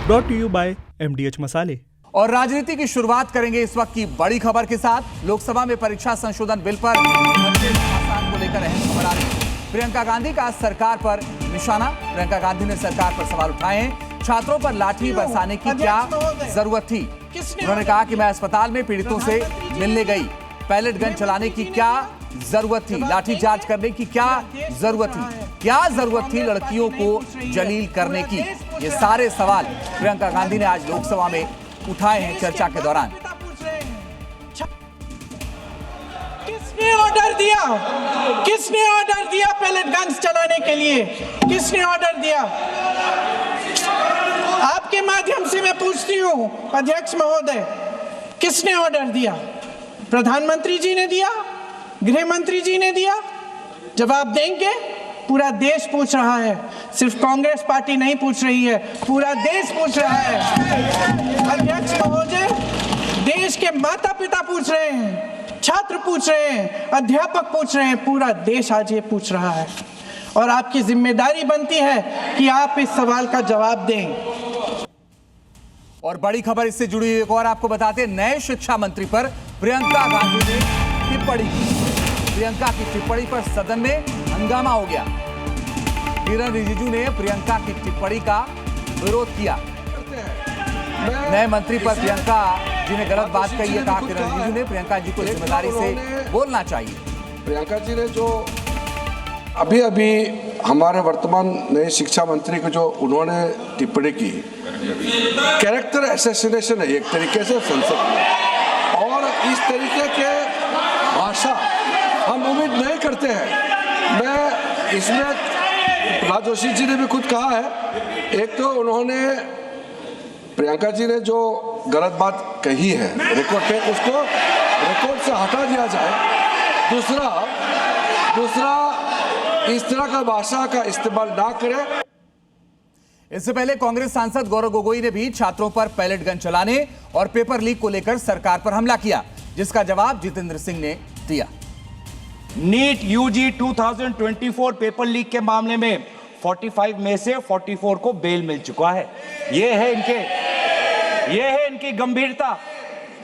Brought to you by MDH मसाले। और राजनीति की शुरुआत करेंगे इस वक्त की बड़ी खबर के साथ। लोकसभा में परीक्षा संशोधन बिल पर को लेकर अहम खबर आ रही है। प्रियंका गांधी का सरकार पर निशाना। प्रियंका गांधी ने सरकार पर सवाल उठाए हैं। छात्रों पर लाठी बरसाने की क्या जरूरत थी? उन्होंने कहा कि मैं अस्पताल में पीड़ितों से मिलने गई, पैलेट गन चलाने की क्या जरूरत थी? लाठीचार्ज करने की क्या जरूरत थी? क्या जरूरत थी लड़कियों को जलील करने की? ये सारे सवाल प्रियंका गांधी ने आज लोकसभा में उठाए हैं चर्चा के दौरान। किसने ऑर्डर दिया? किसने ऑर्डर दिया पैलेट गन्स चलाने के लिए? किसने ऑर्डर दिया? आपके माध्यम से मैं पूछती हूं अध्यक्ष महोदय, किसने ऑर्डर दिया? प्रधानमंत्री जी ने दिया? गृह मंत्री जी ने दिया? जवाब देंगे? पूरा देश पूछ रहा है, सिर्फ कांग्रेस पार्टी नहीं पूछ रही है, पूरा देश पूछ रहा है। अध्यक्ष महोदय, देश के माता पिता पूछ रहे हैं, छात्र पूछ रहे हैं, अध्यापक पूछ रहे हैं, पूरा देश आज ये पूछ रहा है और आपकी जिम्मेदारी बनती है कि आप इस सवाल का जवाब दें। और बड़ी खबर इससे जुड़ी हुई एक और आपको बताते हैं, नए शिक्षा मंत्री पर प्रियंका गांधी ने टिप्पणी की। प्रियंका की टिप्पणी पर सदन में हंगामा हो गया। किरण रिजिजू ने प्रियंका की टिप्पणी का विरोध किया। नए मंत्री पर प्रियंका जी ने गलत बात कही है, कहा किरण रिजिजू ने प्रियंका जी को जिम्मेदारी से बोलना चाहिए। प्रियंका जी ने जो अभी हमारे वर्तमान नए शिक्षा मंत्री को जो उन्होंने टिप्पणी की, कैरेक्टर असैसिनेशन है एक तरीके से संसद में, और इस तरीके के भाषा हम उम्मीद नहीं करते हैं। मैं इसमें प्रहलाद जोशी जी ने भी खुद कहा है, एक तो उन्होंने प्रियंका जी ने जो गलत बात कही है रिकॉर्ड पे, उसको रिकॉर्ड से हटा दिया जाए। दूसरा इस तरह का भाषा का इस्तेमाल ना करें। इससे पहले कांग्रेस सांसद गौरव गोगोई ने भी छात्रों पर पैलेट गन चलाने और पेपर लीक को लेकर सरकार पर हमला किया, जिसका जवाब जितेंद्र सिंह ने दिया। नीट यूजी 2024 पेपर लीक के मामले में 45 में से 44 को बेल मिल चुका है। ये है इनकी गंभीरता,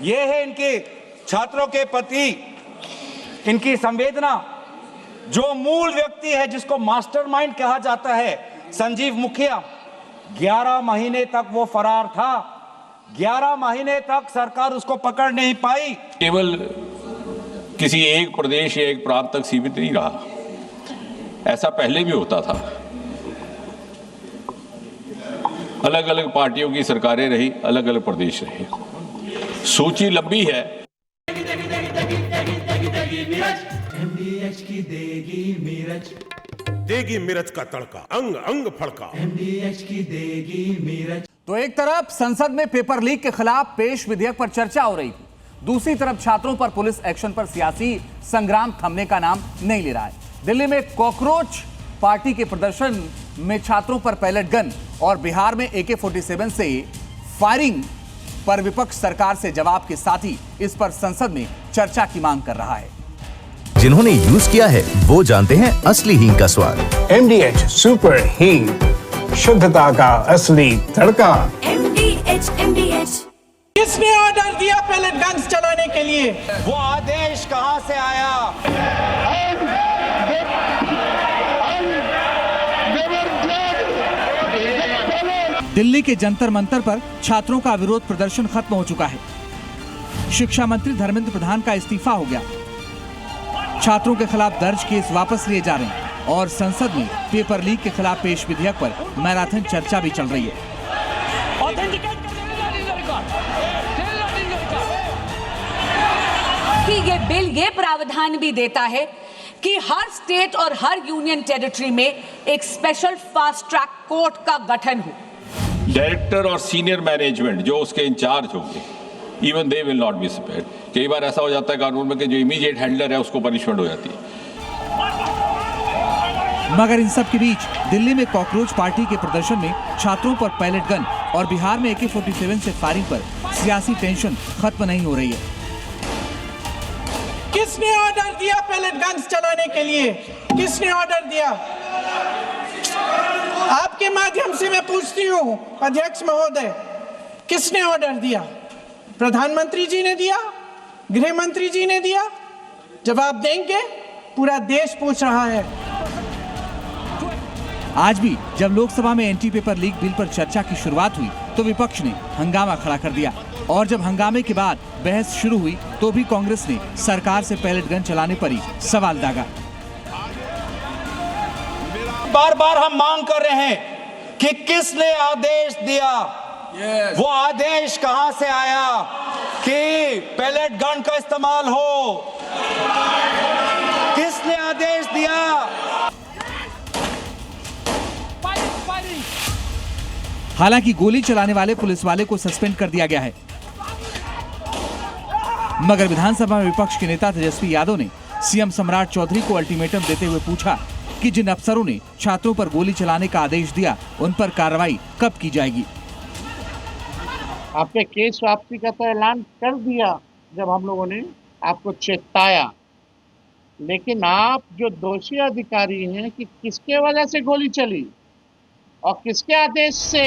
ये है इनके छात्रों के प्रति इनकी संवेदना। जो मूल व्यक्ति है जिसको मास्टरमाइंड कहा जाता है, संजीव मुखिया, 11 महीने तक वो फरार था। 11 महीने तक सरकार उसको पकड़ नहीं पाई। केवल किसी एक प्रदेश या एक प्रांत तक सीमित नहीं रहा, ऐसा पहले भी होता था। अलग अलग पार्टियों की सरकारें रही, अलग अलग प्रदेश रहे, सूची लंबी है। MDH की देगी मिर्च का तड़का, अंग अंग फड़का। MDH की देगी मिर्च। तो एक तरफ संसद में पेपर लीक के खिलाफ पेश विधेयक पर चर्चा हो रही थी, दूसरी तरफ छात्रों पर पुलिस एक्शन पर सियासी संग्राम थमने का नाम नहीं ले रहा है। दिल्ली में कॉकरोच पार्टी के प्रदर्शन में छात्रों पर पैलेट गन और बिहार में AK-47 से फायरिंग पर विपक्ष सरकार से जवाब के साथ ही इस पर संसद में चर्चा की मांग कर रहा है। जिन्होंने यूज किया है वो जानते हैं असली हींग का स्वाद। MDH सुपर हींग, शुद्धता का असली तड़का। MDH। किसने ऑर्डर दिया पैलेट गन्स चलाने के लिए? वो आदेश कहां से आया? दिल्ली के जंतर मंतर पर छात्रों का विरोध प्रदर्शन खत्म हो चुका है। शिक्षा मंत्री धर्मेंद्र प्रधान का इस्तीफा हो गया। छात्रों के खिलाफ दर्ज केस वापस लिए जा रहे हैं और संसद में पेपर लीक के खिलाफ पेश विधेयक पर मैराथन चर्चा भी चल रही है। कि ये बिल ये प्रावधान भी देता है कि हर स्टेट और हर यूनियन टेरिटरी में एक स्पेशल फास्ट ट्रैक कोर्ट का गठन हो। डायरेक्टर और सीनियर मैनेजमेंट जो उसके इंचार्ज होंगे, even they will not be spared. कई बार ऐसा हो जाता है कानून में कि जो इमीडिएट हैंडलर है उसको पनिशमेंट हो जाती है। मगर इन सब के बीच दिल्ली में कॉकरोच पार्टी के प्रदर्शन में छात्रों पर पैलेट गन और बिहार में AK-47 से फायरिंग पर सियासी टेंशन खत्म नहीं हो रही है। किसने ऑर्डर दिया पैलेट गन्स चलाने के लिए? किसने ऑर्डर दिया? आपके माध्यम से मैं पूछती हूं अध्यक्ष महोदय, किसने ऑर्डर दिया? प्रधानमंत्री जी ने दिया? गृह मंत्री जी ने दिया? जवाब देंगे? पूरा देश पूछ रहा है। आज भी जब लोकसभा में एंटी पेपर लीक बिल पर चर्चा की शुरुआत हुई तो विपक्ष ने हंगामा खड़ा कर दिया और जब हंगामे के बाद बहस शुरू हुई तो भी कांग्रेस ने सरकार से पैलेट गन चलाने पर ही सवाल दागा। बार बार हम मांग कर रहे हैं कि किसने आदेश दिया, वो आदेश कहां से आया कि पैलेट गन का इस्तेमाल हो? किसने आदेश दिया? हालांकि गोली चलाने वाले पुलिस वाले को सस्पेंड कर दिया गया है, मगर विधानसभा में विपक्ष के नेता तेजस्वी यादव ने सीएम सम्राट चौधरी को अल्टीमेटम देते हुए पूछा कि जिन अफसरों ने छात्रों पर गोली चलाने का आदेश दिया उन पर कार्रवाई कब की जाएगी। आपने केस वापसी का तो ऐलान कर दिया जब हम लोगों ने आपको चेताया, लेकिन आप जो दोषी अधिकारी हैं कि किसके वजह से गोली चली और किसके आदेश से।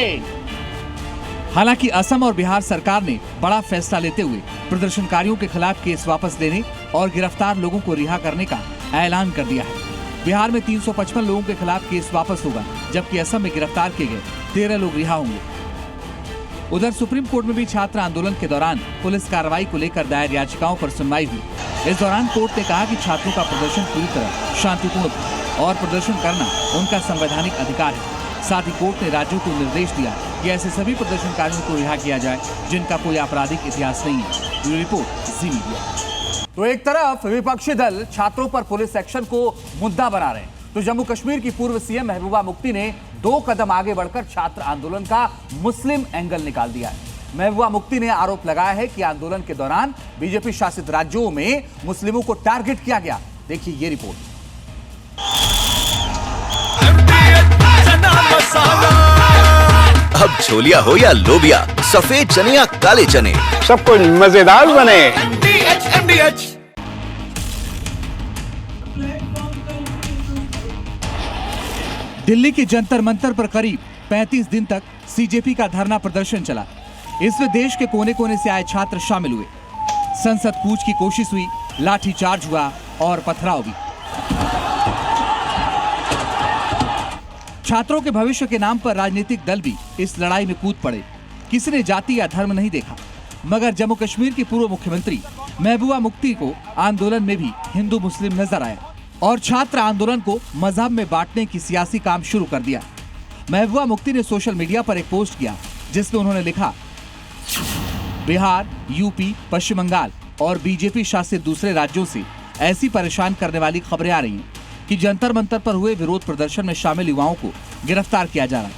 हालांकि असम और बिहार सरकार ने बड़ा फैसला लेते हुए प्रदर्शनकारियों के खिलाफ केस वापस लेने और गिरफ्तार लोगों को रिहा करने का ऐलान कर दिया है। बिहार में 355 लोगों के खिलाफ केस वापस होगा, जबकि असम में गिरफ्तार किए गए 13 लोग रिहा होंगे। उधर सुप्रीम कोर्ट में भी छात्र आंदोलन के दौरान पुलिस कार्रवाई को लेकर दायर याचिकाओं पर सुनवाई हुई। इस दौरान कोर्ट ने कहा कि छात्रों का प्रदर्शन पूरी तरह शांतिपूर्ण था और प्रदर्शन करना उनका संवैधानिक अधिकार है। साथ ही कोर्ट ने राज्यों को निर्देश दिया कि ऐसे सभी प्रदर्शनकारियों को रिहा किया जाए जिनका कोई आपराधिक इतिहास नहीं है। ब्यूरो रिपोर्ट, जी मीडिया। तो एक तरफ विपक्षी दल छात्रों पर पुलिस एक्शन को मुद्दा बना रहे हैं, तो जम्मू कश्मीर की पूर्व सीएम महबूबा मुफ्ती ने 2 कदम आगे बढ़कर छात्र आंदोलन का मुस्लिम एंगल निकाल दिया है। महबूबा मुफ्ती ने आरोप लगाया है कि आंदोलन के दौरान बीजेपी शासित राज्यों में मुस्लिमों को टारगेट किया गया। देखिए ये रिपोर्ट। अब छोलिया हो या लोबिया, सफेद चने या काले चने, सब कुछ मजेदार बने। दिल्ली के जंतर मंतर पर करीब 35 दिन तक सीजेपी का धरना प्रदर्शन चला। इसमें देश के कोने कोने से आए छात्र शामिल हुए। संसद कूच की कोशिश हुई, लाठीचार्ज हुआ और पथराव भी। छात्रों के भविष्य के नाम पर राजनीतिक दल भी इस लड़ाई में कूद पड़े। किसी ने जाति या धर्म नहीं देखा, मगर जम्मू कश्मीर की पूर्व मुख्यमंत्री महबूबा मुफ्ती को आंदोलन में भी हिंदू मुस्लिम नजर आया और छात्र आंदोलन को मजहब में बांटने की सियासी काम शुरू कर दिया। महबूबा मुफ्ती ने सोशल मीडिया पर एक पोस्ट किया जिसमें उन्होंने लिखा, बिहार, यूपी, पश्चिम बंगाल और बीजेपी शासित दूसरे राज्यों से ऐसी परेशान करने वाली खबरें आ रही हैं कि जंतर मंतर पर हुए विरोध प्रदर्शन में शामिल युवाओं को गिरफ्तार किया जा रहा है।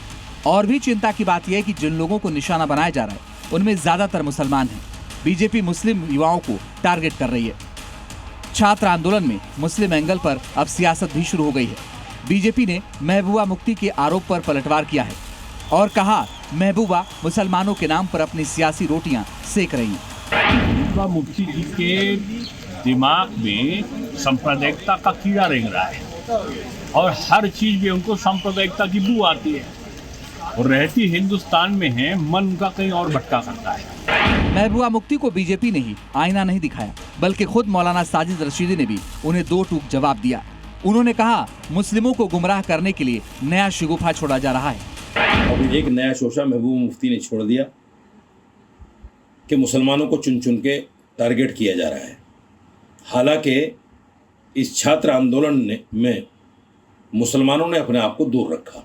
और भी चिंता की बात यह है कि जिन लोगों को निशाना बनाया जा रहा है उनमें ज्यादातर मुसलमान हैं। बीजेपी मुस्लिम युवाओं को टारगेट कर रही है। छात्र आंदोलन में मुस्लिम एंगल पर अब सियासत भी शुरू हो गई है। बीजेपी ने महबूबा मुफ्ती के आरोप पर पलटवार किया है और कहा महबूबा मुसलमानों के नाम पर अपनी सियासी रोटियां सेक रही हैं। महबूबा मुफ्ती जी के दिमाग में सांप्रदायिकता का कीड़ा रेंग रहा है और हर चीज में उनको सांप्रदायिकता की बू आती है और रहती हिंदुस्तान में है, मन उनका कहीं और भटका करता है। महबूबा मुफ्ती को बीजेपी ने ही आईना नहीं दिखाया, बल्कि खुद मौलाना साजिद रशीदी ने भी उन्हें 2 टूक जवाब दिया। उन्होंने कहा मुस्लिमों को गुमराह करने के लिए नया शिगुफा छोड़ा जा रहा है। अब एक नया शोशा महबूबा मुफ्ती ने छोड़ दिया कि मुसलमानों को चुन चुन के टारगेट किया जा रहा है। हालांकि इस छात्र आंदोलन में मुसलमानों ने अपने आप को दूर रखा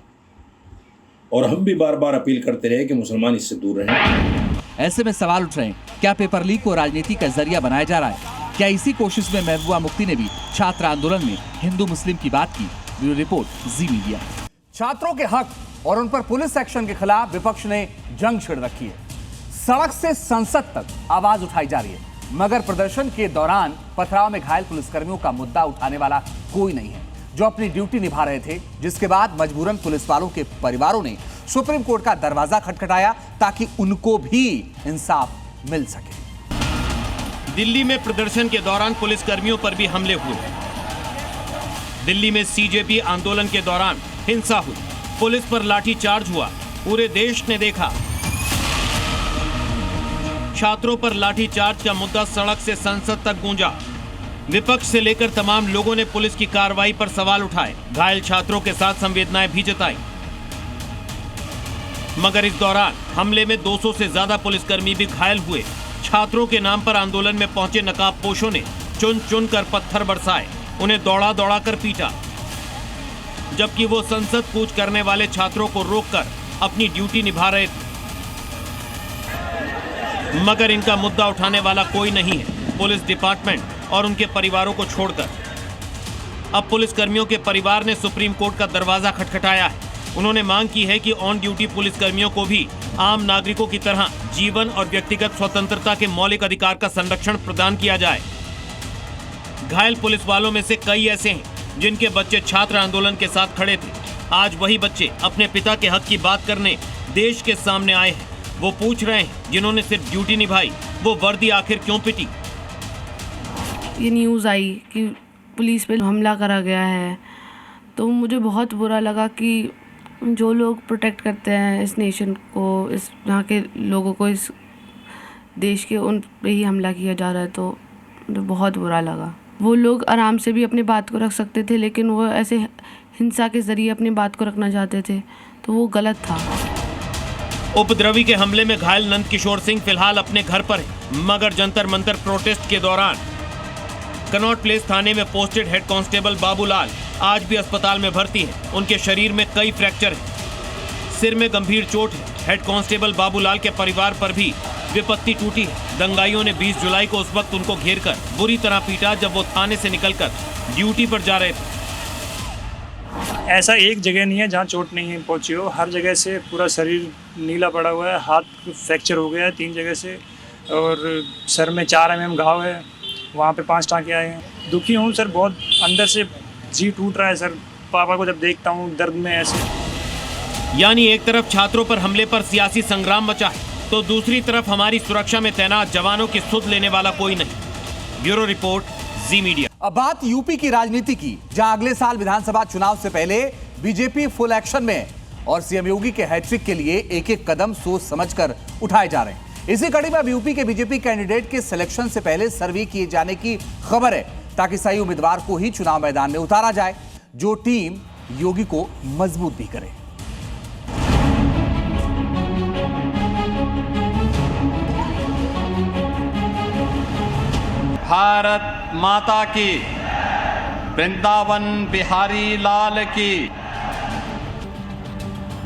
और हम भी बार बार अपील करते रहे कि मुसलमान इससे दूर रहें। ऐसे में सवाल उठ रहे हैं, क्या पेपर लीक को राजनीति का जरिया बनाया जा रहा है? क्या इसी कोशिश में महबूबा मुफ्ती ने भी छात्र आंदोलन में हिंदू मुस्लिम की बात की? ब्यूरो रिपोर्ट, जी मीडिया। छात्रों के हक और उन पर पुलिस एक्शन के खिलाफ विपक्ष ने जंग छिड़ रखी है। सड़क से संसद तक आवाज उठाई जा रही है, मगर प्रदर्शन के दौरान पथराव में घायल पुलिसकर्मियों का मुद्दा उठाने वाला कोई नहीं है जो अपनी ड्यूटी निभा रहे थे, जिसके बाद मजबूरन पुलिस वालों के परिवारों ने सुप्रीम कोर्ट का दरवाजा खटखटाया ताकि उनको भी इंसाफ मिल सके। दिल्ली में प्रदर्शन के दौरान पुलिसकर्मियों पर भी हमले हुए। दिल्ली में सीजेपी आंदोलन के दौरान हिंसा हुई। पुलिस पर लाठीचार्ज हुआ, पूरे देश ने देखा। छात्रों पर लाठीचार्ज का मुद्दा सड़क से संसद तक गूंजा। विपक्ष से लेकर तमाम लोगों ने पुलिस की कार्रवाई पर सवाल उठाए। घायल छात्रों के साथ संवेदनाएं भी जताई। मगर इस दौरान हमले में 200 से ज्यादा पुलिसकर्मी भी घायल हुए। छात्रों के नाम पर आंदोलन में पहुंचे नकाबपोशों ने चुन चुन कर पत्थर बरसाए, उन्हें दौड़ा दौड़ा कर पीटा, जबकि वो संसद कूच करने वाले छात्रों को रोककर अपनी ड्यूटी निभा रहे थे। मगर इनका मुद्दा उठाने वाला कोई नहीं है, पुलिस डिपार्टमेंट और उनके परिवारों को छोड़कर। अब पुलिसकर्मियों के परिवार ने सुप्रीम कोर्ट का दरवाजा खटखटाया है। उन्होंने मांग की है कि ऑन ड्यूटी पुलिसकर्मियों को भी आम नागरिकों की तरह जीवन और व्यक्तिगत स्वतंत्रता के मौलिक अधिकार का संरक्षण प्रदान किया जाए। घायल पुलिस वालों में से कई ऐसे हैं जिनके बच्चे छात्र आंदोलन के साथ खड़े थे। आज वही बच्चे अपने पिता के हक की बात करने देश के सामने आए हैं। वो पूछ रहे हैं, जिन्होंने सिर्फ ड्यूटी निभाई, वो वर्दी आखिर क्यों पिटी? ये न्यूज़ आई कि पुलिस पे हमला करा गया है, तो मुझे बहुत बुरा लगा कि जो लोग प्रोटेक्ट करते हैं इस नेशन को, इस यहाँ के लोगों को, इस देश के, उन पे ही हमला किया जा रहा है। तो मुझे बहुत बुरा लगा। वो लोग आराम से भी अपनी बात को रख सकते थे, लेकिन वो ऐसे हिंसा के ज़रिए अपनी बात को रखना चाहते थे, तो वो गलत था। उपद्रवी के हमले में घायल नंद किशोर सिंह फिलहाल अपने घर पर है, मगर जंतर मंतर प्रोटेस्ट के दौरान कनॉट प्लेस थाने में पोस्टेड हेड कांस्टेबल बाबूलाल आज भी अस्पताल में भर्ती हैं। उनके शरीर में कई फ्रैक्चर हैं, सिर में गंभीर चोट है। हेड कांस्टेबल बाबूलाल के परिवार पर भी विपत्ति टूटी है। दंगाइयों ने 20 जुलाई को उस वक्त उनको घेरकर बुरी तरह पीटा जब वो थाने से निकलकर ड्यूटी पर जा रहे थे। ऐसा एक जगह नहीं है जहाँ चोट नहीं पहुंची हो, हर जगह से पूरा शरीर नीला पड़ा हुआ है। हाथ फ्रैक्चर हो गया है 3 जगह से, और सर में 4 mm घाव है, वहाँ पे 5 टाँके आए हैं। दुखी हूँ सर, बहुत अंदर से जी टूट रहा है सर। पापा को जब देखता हूँ दर्द में ऐसे। यानी एक तरफ छात्रों पर हमले पर सियासी संग्राम मचा है, तो दूसरी तरफ हमारी सुरक्षा में तैनात जवानों की सुध लेने वाला कोई नहीं। ब्यूरो रिपोर्ट, जी मीडिया। अब बात यूपी की राजनीति की, जहां अगले साल विधानसभा चुनाव से पहले बीजेपी फुल एक्शन में और सीएम योगी के हैट्रिक के लिए एक एक कदम सोच समझकर उठाए जा रहे हैं। इसी कड़ी में अब यूपी के बीजेपी कैंडिडेट के सिलेक्शन से पहले सर्वे किए जाने की खबर है, ताकि सही उम्मीदवार को ही चुनाव मैदान में उतारा जाए, जो टीम योगी को मजबूत भी करे। भारत माता की, वृंदावन बिहारी लाल की।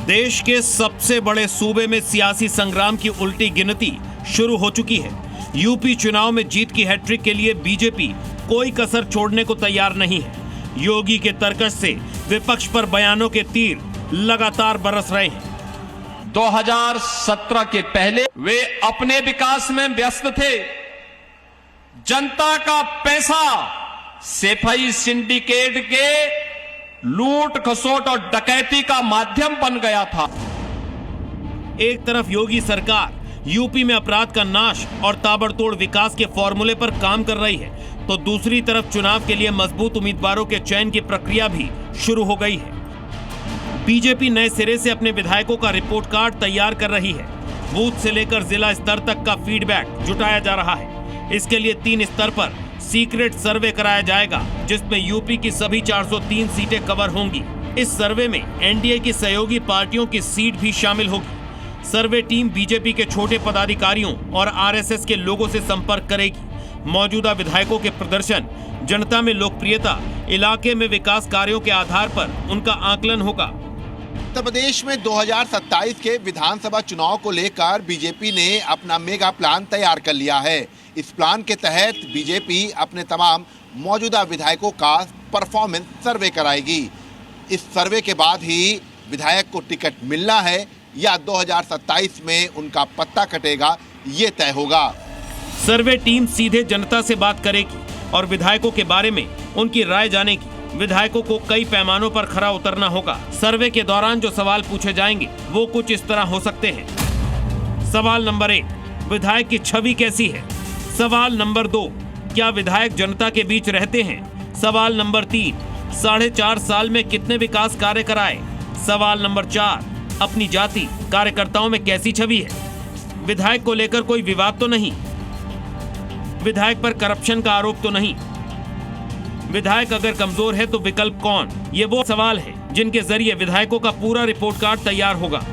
देश के सबसे बड़े सूबे में सियासी संग्राम की उल्टी गिनती शुरू हो चुकी है। यूपी चुनाव में जीत की हैट्रिक के लिए बीजेपी कोई कसर छोड़ने को तैयार नहीं है। योगी के तर्कश से विपक्ष पर बयानों के तीर लगातार बरस रहे हैं। 2017 के पहले वे अपने विकास में व्यस्त थे। जनता का पैसा सेफई सिंडिकेट के लूट खसोट और डकैती का माध्यम बन गया था। एक तरफ योगी सरकार यूपी में अपराध का नाश और ताबड़तोड़ विकास के फॉर्मूले पर काम कर रही है, तो दूसरी तरफ चुनाव के लिए मजबूत उम्मीदवारों के चयन की प्रक्रिया भी शुरू हो गई है। बीजेपी नए सिरे से अपने विधायकों का रिपोर्ट कार्ड तैयार कर रही है। बूथ से लेकर जिला स्तर तक का फीडबैक जुटाया जा रहा है। इसके लिए 3 स्तर पर सीक्रेट सर्वे कराया जाएगा, जिसमें यूपी की सभी 403 सीटें कवर होंगी। इस सर्वे में एनडीए की सहयोगी पार्टियों की सीट भी शामिल होगी। सर्वे टीम बीजेपी के छोटे पदाधिकारियों और आरएसएस के लोगों से संपर्क करेगी। मौजूदा विधायकों के प्रदर्शन, जनता में लोकप्रियता, इलाके में विकास कार्यों के आधार पर उनका आकलन होगा। उत्तर प्रदेश में 2027 के विधानसभा चुनाव को लेकर बीजेपी ने अपना मेगा प्लान तैयार कर लिया है। इस प्लान के तहत बीजेपी अपने तमाम मौजूदा विधायकों का परफॉर्मेंस सर्वे कराएगी। इस सर्वे के बाद ही विधायक को टिकट मिलना है या 2027 में उनका पत्ता कटेगा, ये तय होगा। सर्वे टीम सीधे जनता से बात करेगी और विधायकों के बारे में उनकी राय जानेगी। विधायकों को कई पैमानों पर खरा उतरना होगा। सर्वे के दौरान जो सवाल पूछे जाएंगे वो कुछ इस तरह हो सकते हैं। सवाल नंबर 1, विधायक की छवि कैसी है? सवाल नंबर 2, क्या विधायक जनता के बीच रहते हैं? सवाल नंबर 3, 4.5 साल में कितने विकास कार्य कराए? सवाल नंबर 4, अपनी जाति कार्यकर्ताओं में कैसी छवि है? विधायक को लेकर कोई विवाद तो नहीं? विधायक पर करप्शन का आरोप तो नहीं? विधायक अगर कमजोर है तो विकल्प कौन? ये वो सवाल है जिनके जरिए विधायकों का पूरा रिपोर्ट कार्ड तैयार होगा।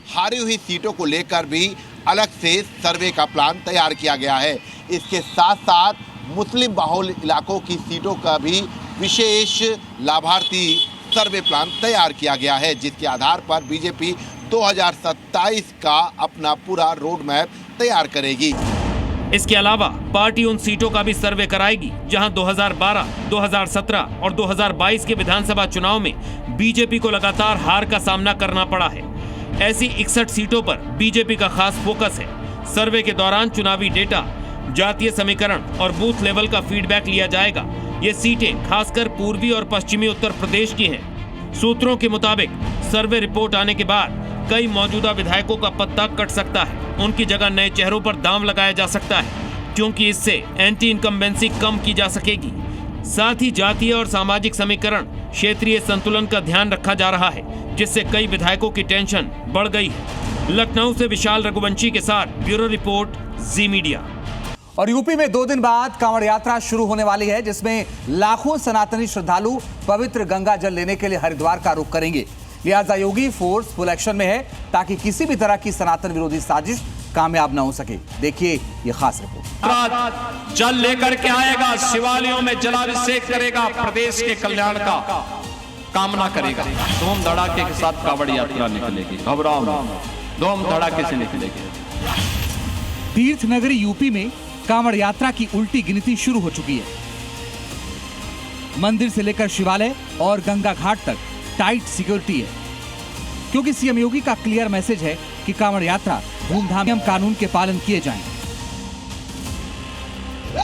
हारी हुई सीटों को लेकर भी अलग से सर्वे का प्लान तैयार किया गया है। इसके साथ साथ मुस्लिम बहुल इलाकों की सीटों का भी विशेष लाभार्थी सर्वे प्लान तैयार किया गया है, जिसके आधार पर बीजेपी 2027 का अपना पूरा रोड मैप तैयार करेगी। इसके अलावा पार्टी उन सीटों का भी सर्वे कराएगी जहां 2012, 2017 और 2022 के विधानसभा चुनाव में बीजेपी को लगातार हार का सामना करना पड़ा है। ऐसी 61 सीटों पर बीजेपी का खास फोकस है। सर्वे के दौरान चुनावी डेटा, जातीय समीकरण और बूथ लेवल का फीडबैक लिया जाएगा। ये सीटें खासकर पूर्वी और पश्चिमी उत्तर प्रदेश की हैं। सूत्रों के मुताबिक सर्वे रिपोर्ट आने के बाद कई मौजूदा विधायकों का पत्ता कट सकता है। उनकी जगह नए चेहरों पर दांव लगाया जा सकता है, क्योंकि इससे एंटी इनकम्बेंसी कम की जा सकेगी। साथ ही जातीय और सामाजिक समीकरण, क्षेत्रीय संतुलन का ध्यान रखा जा रहा है, जिससे कई विधायकों की टेंशन बढ़ गई है। लखनऊ से विशाल रघुवंशी के साथ ब्यूरो रिपोर्ट, जी मीडिया। और यूपी में 2 दिन बाद कांवड़ यात्रा शुरू होने वाली है, जिसमें लाखों सनातनी श्रद्धालु पवित्र गंगा जल लेने के लिए हरिद्वार का रुख करेंगे। लिहाजा योगी फोर्स फुल एक्शन में है ताकि किसी भी तरह की सनातन विरोधी साजिश कामयाब न हो सके। देखिए ये खास रिपोर्ट। जल लेकर के आएगा, शिवालयों में जलाभिषेक करेगा, प्रदेश के कल्याण का कामना करेगा। धूम धड़ाके के साथ कांवड़ यात्रा निकलेगी, घबराओ मत, धूम धड़ाके से निकलेगी। तीर्थ नगरी यूपी में कांवड़ यात्रा की उल्टी गिनती शुरू हो चुकी है। मंदिर से लेकर शिवालय और गंगा घाट तक टाइट सिक्योरिटी है, क्योंकि सीएम योगी का क्लियर मैसेज है कि कांवड़ यात्रा धूमधाम कानून के पालन किए जाएं।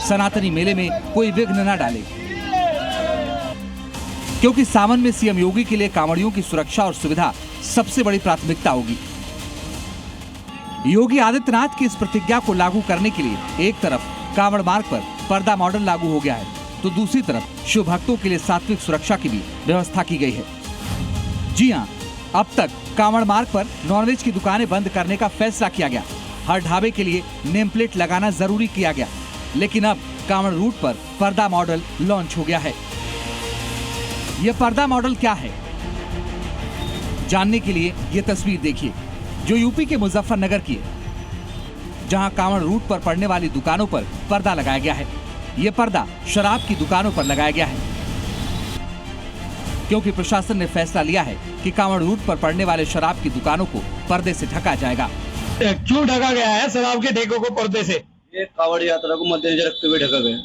सनातनी मेले में कोई विघ्न न डाले, क्योंकि सावन में सीएम योगी के लिए कांवड़ियों की सुरक्षा और सुविधा सबसे बड़ी प्राथमिकता होगी। योगी आदित्यनाथ की इस प्रतिज्ञा को लागू करने के लिए एक तरफ कांवड़ मार्ग पर पर्दा मॉडल लागू हो गया है, तो दूसरी तरफ शिव भक्तों के लिए सात्विक सुरक्षा की भी व्यवस्था की गई है। जी हां, अब तक कांवड़ मार्ग पर नॉनवेज की दुकानें बंद करने का फैसला किया गया। हर ढाबे के लिए नेम प्लेट लगाना जरूरी किया गया, लेकिन अब कांवड़ रूट पर पर्दा मॉडल लॉन्च हो गया है। यह पर्दा मॉडल क्या है, जानने के लिए यह तस्वीर देखिए, जो यूपी के मुजफ्फरनगर की है, जहां कांवड़ रूट पर पड़ने वाली दुकानों पर पर्दा लगाया गया है। यह पर्दा शराब की दुकानों पर लगाया गया है, क्योंकि प्रशासन ने फैसला लिया है कि कांवड़ रूट पर पड़ने वाले शराब की दुकानों को पर्दे से ढका जाएगा। क्यों ढका गया है शराब के ठेकों को पर्दे से? ये कांवड़ यात्रा को मद्देनजर रखते हुए ढका गया।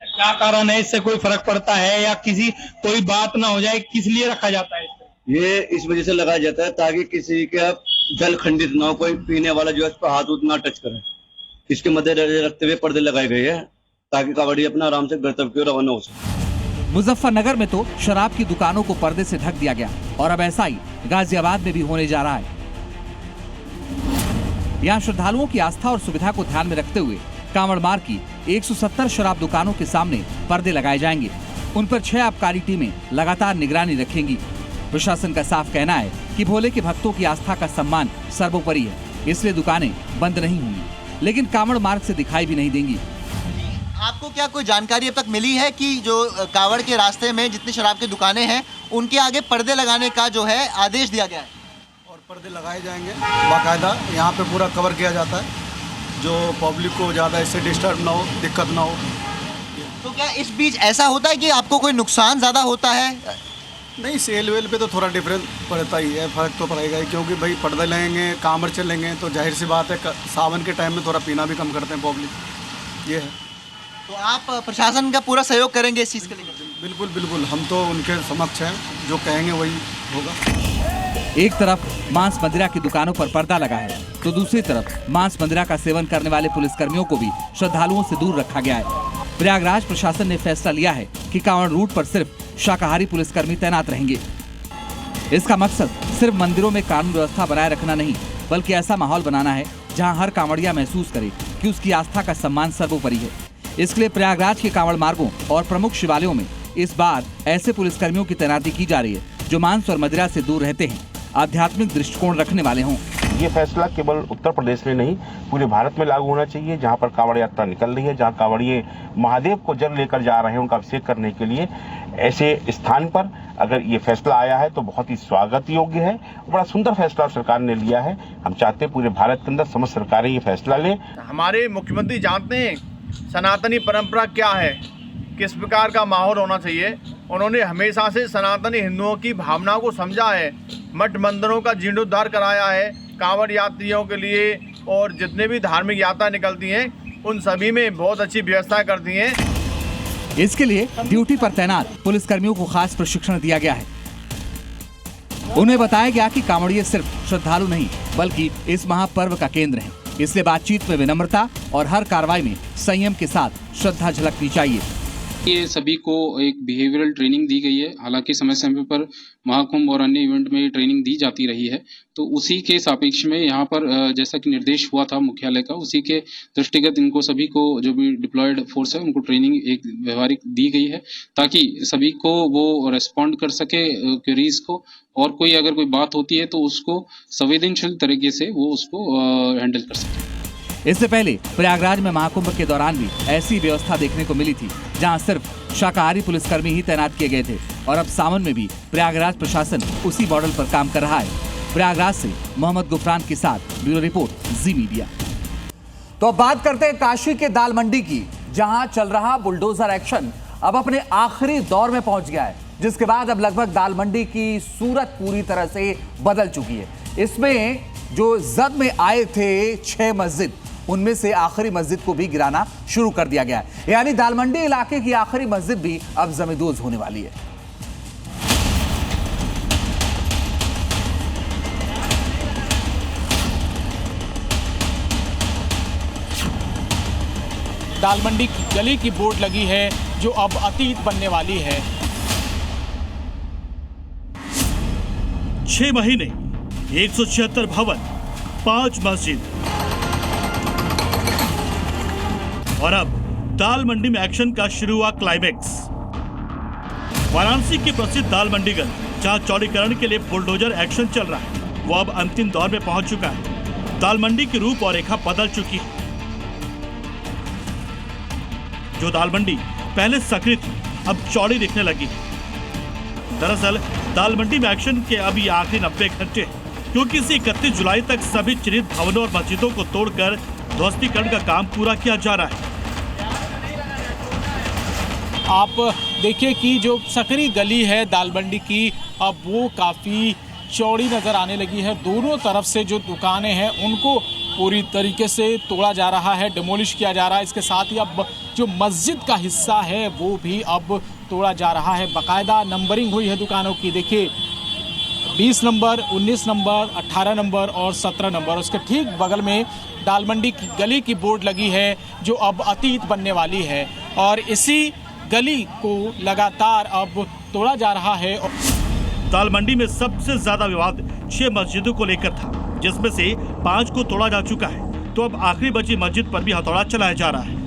क्या कारण है? इससे कोई फर्क पड़ता है या कोई बात ना हो जाए, किस लिए रखा जाता है? ये इस वजह से लगाया जाता है ताकि किसी का जल खंडित ना हो, कोई पीने वाला जो है उस पर हाथ उठ ना टच करे। इसके मद्देनजर रखते हुए पर्दे लगाए गए हैं ताकि कांवड़ी अपना आराम से गंतव्य की ओर रवाना हो सके। मुजफ्फरनगर में तो शराब की दुकानों को पर्दे से ढक दिया गया, और अब ऐसा ही गाजियाबाद में भी होने जा रहा है। यहाँ श्रद्धालुओं की आस्था और सुविधा को ध्यान में रखते हुए कांवड़ मार्ग की 170 शराब दुकानों के सामने पर्दे लगाए जाएंगे। उन पर 6 आबकारी टीमें लगातार निगरानी रखेंगी। प्रशासन का साफ कहना है कि भोले के भक्तों की आस्था का सम्मान सर्वोपरि है, इसलिए दुकानें बंद नहीं होंगी, लेकिन कांवड़ मार्ग से दिखाई भी नहीं देंगी। आपको क्या कोई जानकारी अब तक मिली है कि जो कांवड़ के रास्ते में जितनी शराब की दुकानें हैं उनके आगे पर्दे लगाने का जो है आदेश दिया गया है? और पर्दे लगाए जाएंगे बाकायदा, यहाँ पे पूरा कवर किया जाता है, जो पब्लिक को ज़्यादा इससे डिस्टर्ब ना हो, दिक्कत ना हो। तो क्या इस बीच ऐसा होता है कि आपको कोई नुकसान ज़्यादा होता है? नहीं, सेल वेल पे तो थोड़ा डिफरेंस पड़ता ही है, फर्क तो पड़ेगा ही, क्योंकि भाई पर्दे लगेंगे, कांवड़ चलेंगे तो जाहिर सी बात है सावन के टाइम में थोड़ा पीना भी कम करते हैं पब्लिक, ये है। तो आप प्रशासन का पूरा सहयोग करेंगे इस चीज़ के लिए? बिल्कुल बिल्कुल, हम तो उनके समक्ष हैं, जो कहेंगे वही होगा। एक तरफ मांस मंदिरा की दुकानों पर पर्दा लगा है, तो दूसरी तरफ मांस मंदिरा का सेवन करने वाले पुलिसकर्मियों को भी श्रद्धालुओं से दूर रखा गया है। प्रयागराज प्रशासन ने फैसला लिया है कि कांवड़ रूट पर सिर्फ शाकाहारी पुलिसकर्मी तैनात रहेंगे। इसका मकसद सिर्फ मंदिरों में कानून व्यवस्था बनाए रखना नहीं, बल्कि ऐसा माहौल बनाना है जहां हर कांवड़िया महसूस करे कि उसकी आस्था का सम्मान सर्वोपरि है। इसके लिए प्रयागराज के कांवड़ मार्गों और प्रमुख शिवालयों में इस बार ऐसे पुलिसकर्मियों की तैनाती की जा रही है जो मांस और मदिरा से दूर रहते हैं, आध्यात्मिक दृष्टिकोण रखने वाले हों। ये फैसला केवल उत्तर प्रदेश में नहीं पूरे भारत में लागू होना चाहिए। जहाँ पर कांवड़ यात्रा निकल रही है, जहाँ कांवड़िए महादेव को जल लेकर जा रहे हैं उनका अभिषेक करने के लिए, ऐसे स्थान पर अगर ये फैसला आया है तो बहुत ही स्वागत योग्य है। बड़ा सुंदर फैसला सरकार ने लिया है। हम चाहते हैं पूरे भारत के अंदर समस्त सरकारें ये फैसला लें। हमारे मुख्यमंत्री जानते हैं सनातनी परंपरा क्या है, किस प्रकार का माहौल होना चाहिए। उन्होंने हमेशा से सनातनी हिंदुओं की भावनाओं को समझा है, मठ मंदिरों का जीर्णोद्धार कराया है कांवड़ यात्रियों के लिए, और जितने भी धार्मिक यात्रा निकलती हैं उन सभी में बहुत अच्छी व्यवस्था करती हैं। इसके लिए ड्यूटी पर तैनात पुलिसकर्मियों को खास प्रशिक्षण दिया गया है। उन्हें बताया गया कि कांवड़िए सिर्फ श्रद्धालु नहीं बल्कि इस महापर्व का केंद्र हैं। इसलिए बातचीत में विनम्रता और हर कार्रवाई में संयम के साथ श्रद्धा झलकनी चाहिए। ये सभी को एक बिहेवियरल ट्रेनिंग दी गई है। हालांकि समय समय पर महाकुंभ और अन्य इवेंट में ट्रेनिंग दी जाती रही है, तो उसी के सापेक्ष में यहाँ पर जैसा कि निर्देश हुआ था मुख्यालय का, उसी के दृष्टिगत इनको सभी को जो भी डिप्लॉयड फोर्स है उनको ट्रेनिंग एक व्यवहारिक दी गई है ताकि सभी को वो रेस्पॉन्ड कर सके क्वेरीज को, और कोई अगर कोई बात होती है तो उसको संवेदनशील तरीके से वो उसको हैंडल कर सके। इससे पहले प्रयागराज में महाकुंभ के दौरान भी ऐसी व्यवस्था देखने को मिली थी, जहां सिर्फ शाकाहारी पुलिसकर्मी ही तैनात किए गए थे, और अब सावन में भी प्रयागराज प्रशासन उसी मॉडल पर काम कर रहा है। प्रयागराज से मोहम्मद गुफरान के साथ ब्यूरो रिपोर्ट, जी मीडिया। तो अब बात करते हैं काशी के दाल मंडी की, जहां चल रहा बुलडोजर एक्शन अब अपने आखिरी दौर में पहुंच गया है, जिसके बाद अब लगभग दाल मंडी की सूरत पूरी तरह से बदल चुकी है। इसमें जो जद में आए थे 6 मस्जिद, उनमें से आखिरी मस्जिद को भी गिराना शुरू कर दिया गया है। यानी दालमंडी इलाके की आखिरी मस्जिद भी अब जमींदोज होने वाली है। दालमंडी की गली की बोर्ड लगी है जो अब अतीत बनने वाली है। 6 महीने, 176 भवन, 5 मस्जिद, और अब दाल मंडी में एक्शन का शुरू हुआ क्लाइमेक्स। वाराणसी की प्रसिद्ध दाल मंडी गली, जहां चौड़ीकरण के लिए बुलडोजर एक्शन चल रहा है, वो अब अंतिम दौर में पहुंच चुका है। दाल मंडी की रूप और रेखा बदल चुकी है। जो दाल मंडी पहले सकरी थी, अब चौड़ी दिखने लगी है। दरअसल दाल मंडी में एक्शन के अब ये आखिरी 90 घंटे हैं, क्योंकि इसे 31 जुलाई तक सभी चिन्हित भवनों और मस्जिदों को तोड़कर ध्वस्तीकरण का काम पूरा किया जा रहा है। आप देखिए कि जो सकरी गली है दालमंडी की, अब वो काफ़ी चौड़ी नज़र आने लगी है। दोनों तरफ से जो दुकानें हैं उनको पूरी तरीके से तोड़ा जा रहा है, डिमोलिश किया जा रहा है। इसके साथ ही अब जो मस्जिद का हिस्सा है वो भी अब तोड़ा जा रहा है। बाकायदा नंबरिंग हुई है दुकानों की। देखिए 20 नंबर, 19 नंबर, 18 नंबर और 17 नंबर। उसके ठीक बगल में दालमंडी की गली की बोर्ड लगी है जो अब अतीत बनने वाली है, और इसी गली को लगातार अब तोड़ा जा रहा है। दाल मंडी में सबसे ज्यादा विवाद 6 मस्जिदों को लेकर था, जिसमें से 5 को तोड़ा जा चुका है, तो अब आखिरी बची मस्जिद पर भी हथौड़ा चलाया जा रहा है।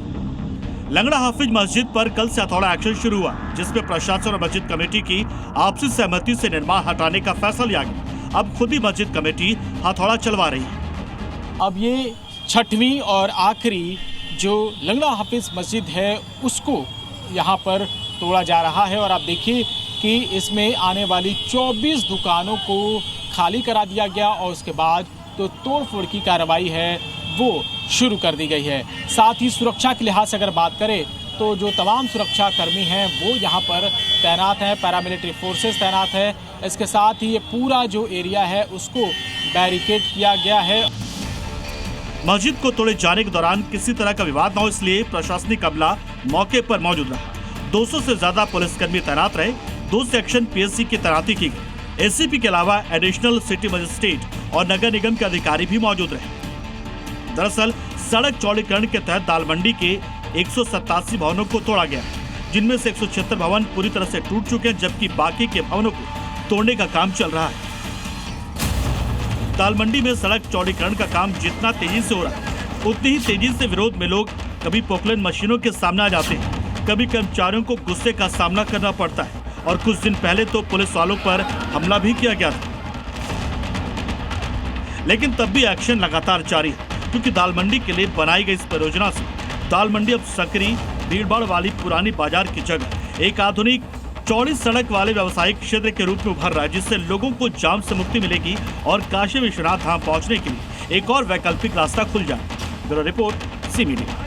लंगड़ा हाफिज मस्जिद पर कल से हथौड़ा एक्शन शुरू हुआ, जिसमें प्रशासन और मस्जिद कमेटी की आपसी सहमति से निर्माण हटाने का फैसला लिया गया। अब खुद ही मस्जिद कमेटी हथौड़ा चलवा रही है। अब ये 6वीं और आखिरी जो लंगड़ा हाफिज मस्जिद है उसको यहाँ पर तोड़ा जा रहा है, और आप देखिए कि इसमें आने वाली 24 दुकानों को खाली करा दिया गया, और उसके बाद जो तोड़फोड़ की कार्रवाई है वो शुरू कर दी गई है। साथ ही सुरक्षा के लिहाज से अगर बात करें तो जो तमाम सुरक्षा कर्मी हैं वो यहाँ पर तैनात हैं, पैरामिलिट्री फोर्सेस तैनात है। इसके साथ ही ये पूरा जो एरिया है उसको बैरिकेड किया गया है। मस्जिद को तोड़े जाने के दौरान किसी तरह का विवाद न हो, इसलिए प्रशासनिक अमला मौके पर मौजूद रहा। 200 से ज्यादा पुलिसकर्मी तैनात रहे। 2 सेक्शन पीएससी की तैनाती की गई। एसीपी के अलावा एडिशनल सिटी मजिस्ट्रेट और नगर निगम के अधिकारी भी मौजूद रहे। दरअसल सड़क चौड़ीकरण के तहत दालमंडी के 187 भवनों को तोड़ा गया है, जिनमें से 176 भवन पूरी तरह से टूट चुके हैं, जबकि बाकी के भवनों को तोड़ने का काम चल रहा है। दालमंडी में सड़क चौड़ीकरण का काम जितना तेजी से हो रहा है, उतनी ही तेजी से विरोध में लोग कभी पोकलैंड मशीनों के सामने आ जाते हैं, कभी कर्मचारियों को गुस्से का सामना करना पड़ता है और कुछ दिन पहले तो पुलिस वालों पर हमला भी किया गया था। लेकिन तब भी एक्शन लगातार जारी है, क्योंकि दाल मंडी के लिए बनाई गई इस परियोजना से दाल मंडी अब सकरी भीड़भाड़ वाली पुरानी बाजार की जगह एक आधुनिक चौड़ी सड़क वाले व्यावसायिक क्षेत्र के रूप में उभर रहा है, जिससे लोगों को जाम से मुक्ति मिलेगी और काशी विश्वनाथ धाम पहुंचने के लिए एक और वैकल्पिक रास्ता खुल जाए। Bureau report, C media.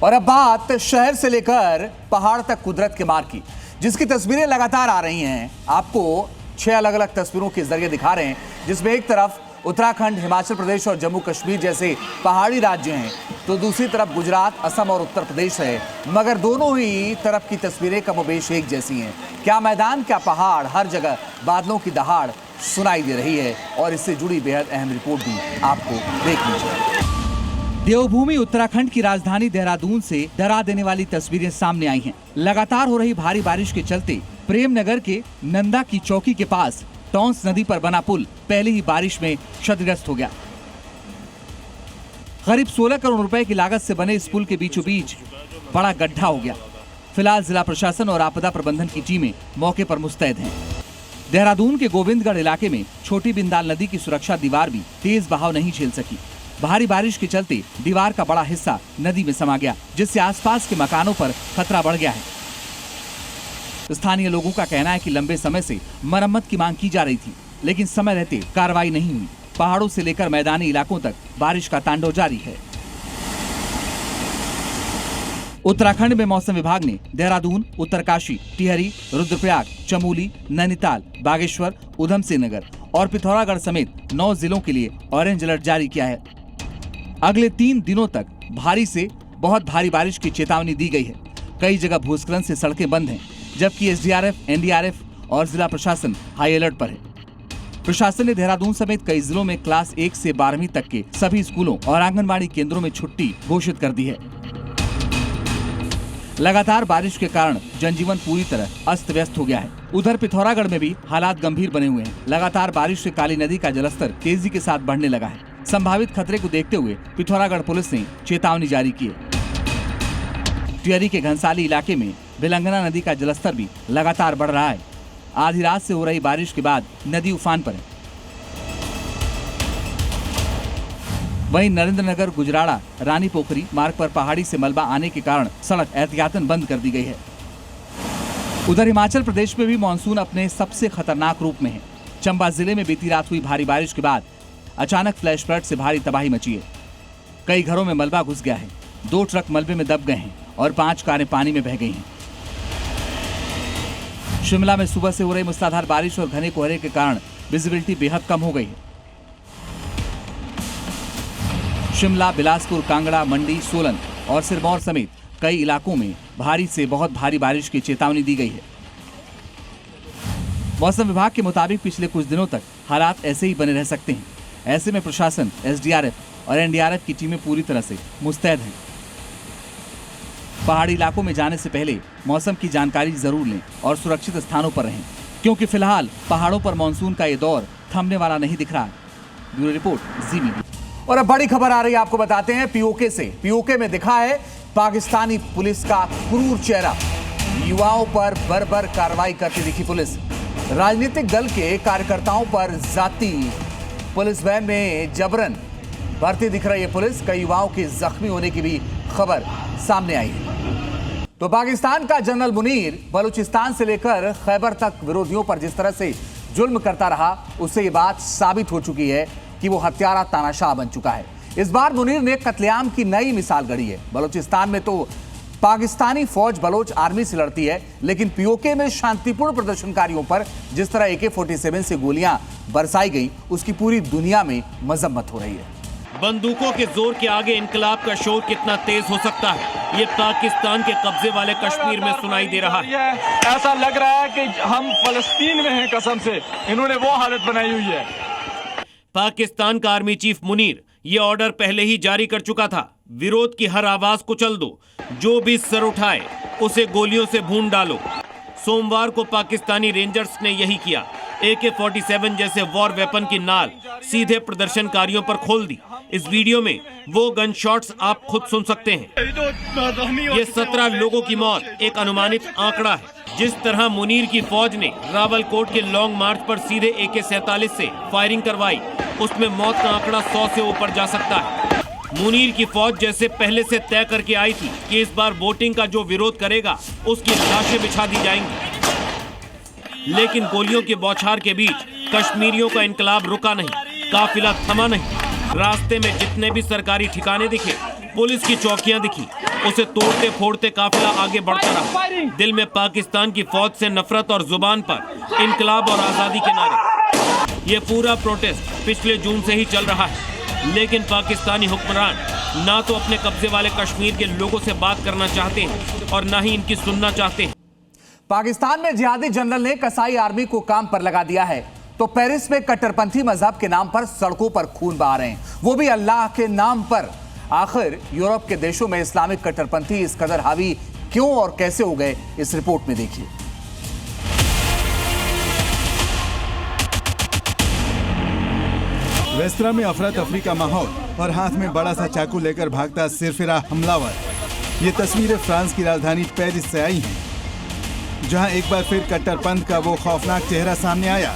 और अब बात शहर से लेकर पहाड़ तक कुदरत के मार की, जिसकी तस्वीरें लगातार आ रही हैं। आपको 6 अलग-अलग तस्वीरों के जरिए दिखा रहे हैं, जिसमें एक तरफ उत्तराखंड, हिमाचल प्रदेश और जम्मू कश्मीर जैसे पहाड़ी राज्य हैं, तो दूसरी तरफ गुजरात, असम और उत्तर प्रदेश है। मगर दोनों ही तरफ की तस्वीरें कमोबेश एक जैसी हैं। क्या मैदान, क्या पहाड़, हर जगह बादलों की दहाड़ सुनाई दे रही है। और इससे जुड़ी बेहद अहम रिपोर्ट भी आपको देखनी चाहिए। देवभूमि उत्तराखंड की राजधानी देहरादून से डरा देने वाली तस्वीरें सामने आई हैं। लगातार हो रही भारी बारिश के चलते प्रेमनगर के नंदा की चौकी के पास टॉन्स नदी पर बना पुल पहले ही बारिश में क्षतिग्रस्त हो गया। करीब 16 करोड़ रुपए की लागत से बने इस पुल के बीचों बीच बड़ा गड्ढा हो गया। फिलहाल जिला प्रशासन और आपदा प्रबंधन की टीमें मौके पर मुस्तैद हैं। देहरादून के गोविंदगढ़ इलाके में छोटी बिंदाल नदी की सुरक्षा दीवार भी तेज बहाव नहीं झेल सकी। भारी बारिश के चलते दीवार का बड़ा हिस्सा नदी में समा गया, जिससे आसपास के मकानों पर खतरा बढ़ गया है। स्थानीय लोगों का कहना है कि लंबे समय से मरम्मत की मांग की जा रही थी, लेकिन समय रहते कार्रवाई नहीं हुई। पहाड़ों से लेकर मैदानी इलाकों तक बारिश का तांडव जारी है। उत्तराखंड में मौसम विभाग ने देहरादून, उत्तरकाशी, टिहरी, रुद्रप्रयाग, चमोली, नैनीताल, बागेश्वर, उधम सिंह नगर और पिथौरागढ़ समेत 9 जिलों के लिए ऑरेंज अलर्ट जारी किया है। अगले 3 दिनों तक भारी से बहुत भारी बारिश की चेतावनी दी गई है। कई जगह भूस्खलन से सड़कें बंद हैं, जबकि एसडीआरएफ, एनडीआरएफ और जिला प्रशासन हाई अलर्ट पर है। प्रशासन ने देहरादून समेत कई जिलों में क्लास 1 से 12वीं तक के सभी स्कूलों और आंगनबाड़ी केंद्रों में छुट्टी घोषित कर दी है। लगातार बारिश के कारण जनजीवन पूरी तरह अस्त व्यस्त हो गया है। उधर पिथौरागढ़ में भी हालात गंभीर बने हुए हैं। लगातार बारिश से काली नदी का जलस्तर तेजी के साथ बढ़ने लगा है। संभावित खतरे को देखते हुए पिथौरागढ़ पुलिस ने चेतावनी जारी की है। टिहरी के घनसाली इलाके में बिलंगना नदी का जलस्तर भी लगातार बढ़ रहा है। आधी रात से हो रही बारिश के बाद नदी उफान पर है। वहीं नरेंद्रनगर, गुजराड़ा, रानी पोखरी मार्ग पर पहाड़ी से मलबा आने के कारण सड़क एहतियातन बंद कर दी गई है। उधर हिमाचल प्रदेश में भी मानसून अपने सबसे खतरनाक रूप में है। चंबा जिले में बीती रात हुई भारी बारिश के बाद अचानक फ्लैश फ्लड से भारी तबाही मची है। कई घरों में मलबा घुस गया है, 2 ट्रक मलबे में दब गए हैं और 5 कारें पानी में बह गई हैं। शिमला में सुबह से हो रही मूसलाधार बारिश और घने कोहरे के कारण विजिबिलिटी बेहद कम हो गई है। शिमला, बिलासपुर, कांगड़ा, मंडी, सोलन और सिरमौर समेत कई इलाकों में भारी से बहुत भारी बारिश की चेतावनी दी गई है। मौसम विभाग के मुताबिक पिछले कुछ दिनों तक हालात ऐसे ही बने रह सकते हैं। ऐसे में प्रशासन, एसडीआरएफ और एनडीआरएफ की टीमें पूरी तरह से मुस्तैद हैं। पहाड़ी इलाकों में जाने से पहले मौसम की जानकारी जरूर लें और सुरक्षित स्थानों पर रहें, क्योंकि फिलहाल पहाड़ों पर मानसून का ये दौर थमने वाला नहीं दिख रहा। ब्यूरो रिपोर्ट, जी मीडिया। और अब बड़ी खबर आ रही है, आपको बताते हैं पीओके से। पीओके में दिखा है पाकिस्तानी पुलिस का क्रूर चेहरा। युवाओं पर बर्बर कार्रवाई करती दिखी पुलिस। राजनीतिक दल के कार्यकर्ताओं पर जाती पुलिस वैन में जबरन भर्ती दिख रही है पुलिस। कई युवाओं के जख्मी होने की भी खबर सामने आई है। तो पाकिस्तान का जनरल मुनीर बलूचिस्तान से लेकर खैबर तक विरोधियों पर जिस तरह से जुल्म करता रहा, उससे ये बात साबित हो चुकी है कि वो हत्यारा तानाशाह बन चुका है। इस बार मुनीर ने कत्लेआम की नई मिसाल गढ़ी है। बलूचिस्तान में तो पाकिस्तानी फौज बलोच आर्मी से लड़ती है, लेकिन पीओके में शांतिपूर्ण प्रदर्शनकारियों पर जिस तरह AK-47 से गोलियां बरसाई गई, उसकी पूरी दुनिया में मजम्मत हो रही है। बंदूकों के जोर के आगे इनकलाब का शोर कितना तेज हो सकता है, ये पाकिस्तान के कब्जे वाले कश्मीर में सुनाई दे रहा है। ऐसा लग रहा है कि हम फलस्तीन में हैं, कसम से इन्होंने वो हालत बनाई हुई है। पाकिस्तान का आर्मी चीफ मुनीर ये ऑर्डर पहले ही जारी कर चुका था। विरोध की हर आवाज कुचल दो, जो भी सर उठाए उसे गोलियों से भून डालो। सोमवार को पाकिस्तानी रेंजर्स ने यही किया। AK-47 जैसे वॉर वेपन की नाल सीधे प्रदर्शनकारियों पर खोल दी। इस वीडियो में वो गन शॉट्स आप खुद सुन सकते हैं। ये 17 लोगों की मौत एक अनुमानित आंकड़ा है। जिस तरह मुनीर की फौज ने रावलकोट के लॉन्ग मार्च पर सीधे AK-47 से फायरिंग करवाई, उसमें मौत का आंकड़ा 100 से ऊपर जा सकता है। मुनीर की फौज जैसे पहले से तय करके आई थी कि इस बार वोटिंग का जो विरोध करेगा उसकी लाशें बिछा दी जाएंगी, लेकिन गोलियों के बौछार के बीच कश्मीरियों का इनकलाब रुका नहीं, काफिला थमा नहीं। रास्ते में जितने भी सरकारी ठिकाने दिखे, पुलिस की चौकियां दिखी, उसे तोड़ते फोड़ते काफिला आगे बढ़ता रहा। दिल में पाकिस्तान की फौज से नफरत और जुबान पर इनकलाब और आजादी के नारे। ये पूरा प्रोटेस्ट पिछले जून से ही चल रहा है, लेकिन पाकिस्तानी हुक्मरान ना तो अपने कब्जे वाले कश्मीर के लोगों से बात करना चाहते हैं और ना ही इनकी सुनना चाहते हैं। पाकिस्तान में जिहादी जनरल ने कसाई आर्मी को काम पर लगा दिया है, तो पेरिस में कट्टरपंथी मजहब के नाम पर सड़कों पर खून बहा रहे हैं, वो भी अल्लाह के नाम पर। आखिर यूरोप के देशों में इस्लामिक कट्टरपंथी इस कदर हावी क्यों और कैसे हो गए, इस रिपोर्ट में देखिए। रेस्तरां में अफरा तफरी का माहौल और हाथ में बड़ा सा चाकू लेकर भागता सिरफिरा हमलावर। ये तस्वीरें फ्रांस की राजधानी पेरिस से आई हैं, जहां एक बार फिर कट्टरपंथ का वो खौफनाक चेहरा सामने आया,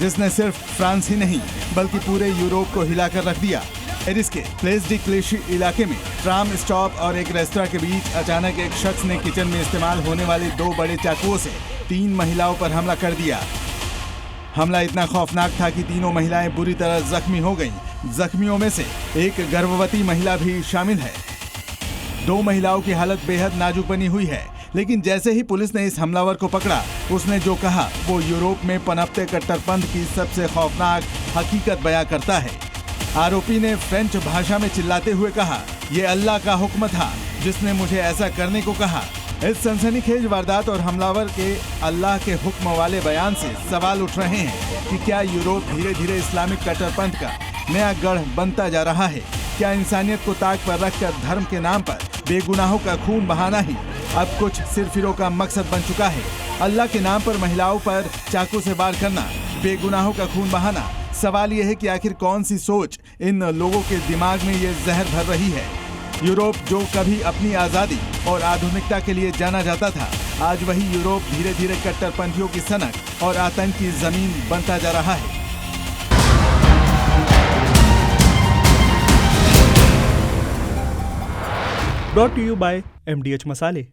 जिसने सिर्फ फ्रांस ही नहीं बल्कि पूरे यूरोप को हिलाकर रख दिया। पेरिस के प्लेस डी क्लेशी इलाके में ट्राम स्टॉप और एक रेस्तरां के बीच अचानक एक शख्स ने किचन में इस्तेमाल होने वाले 2 बड़े चाकुओं से 3 महिलाओं पर हमला कर दिया। हमला इतना खौफनाक था कि तीनों महिलाएं बुरी तरह जख्मी हो गईं। जख्मियों में से एक गर्भवती महिला भी शामिल है। 2 महिलाओं की हालत बेहद नाजुक बनी हुई है, लेकिन जैसे ही पुलिस ने इस हमलावर को पकड़ा, उसने जो कहा वो यूरोप में पनपते कट्टरपंथ की सबसे खौफनाक हकीकत बयां करता है। आरोपी ने फ्रेंच भाषा में चिल्लाते हुए कहा, ये अल्लाह का हुक्म था जिसने मुझे ऐसा करने को कहा। इस सनसनीखेज वारदात और हमलावर के अल्लाह के हुक्म वाले बयान से सवाल उठ रहे हैं कि क्या यूरोप धीरे धीरे इस्लामिक कट्टरपंथ का नया गढ़ बनता जा रहा है? क्या इंसानियत को ताक पर रखकर धर्म के नाम पर बेगुनाहों का खून बहाना ही अब कुछ सिरफिरों का मकसद बन चुका है? अल्लाह के नाम पर महिलाओं पर चाकू से वार करना, बेगुनाहों का खून बहाना। सवाल यह है कि आखिर कौन सी सोच इन लोगों के दिमाग में ये जहर भर रही है? यूरोप जो कभी अपनी आज़ादी और आधुनिकता के लिए जाना जाता था, आज वही यूरोप धीरे धीरे कट्टरपंथियों की सनक और आतंक की जमीन बनता जा रहा है। Brought to you by MDH मसाले।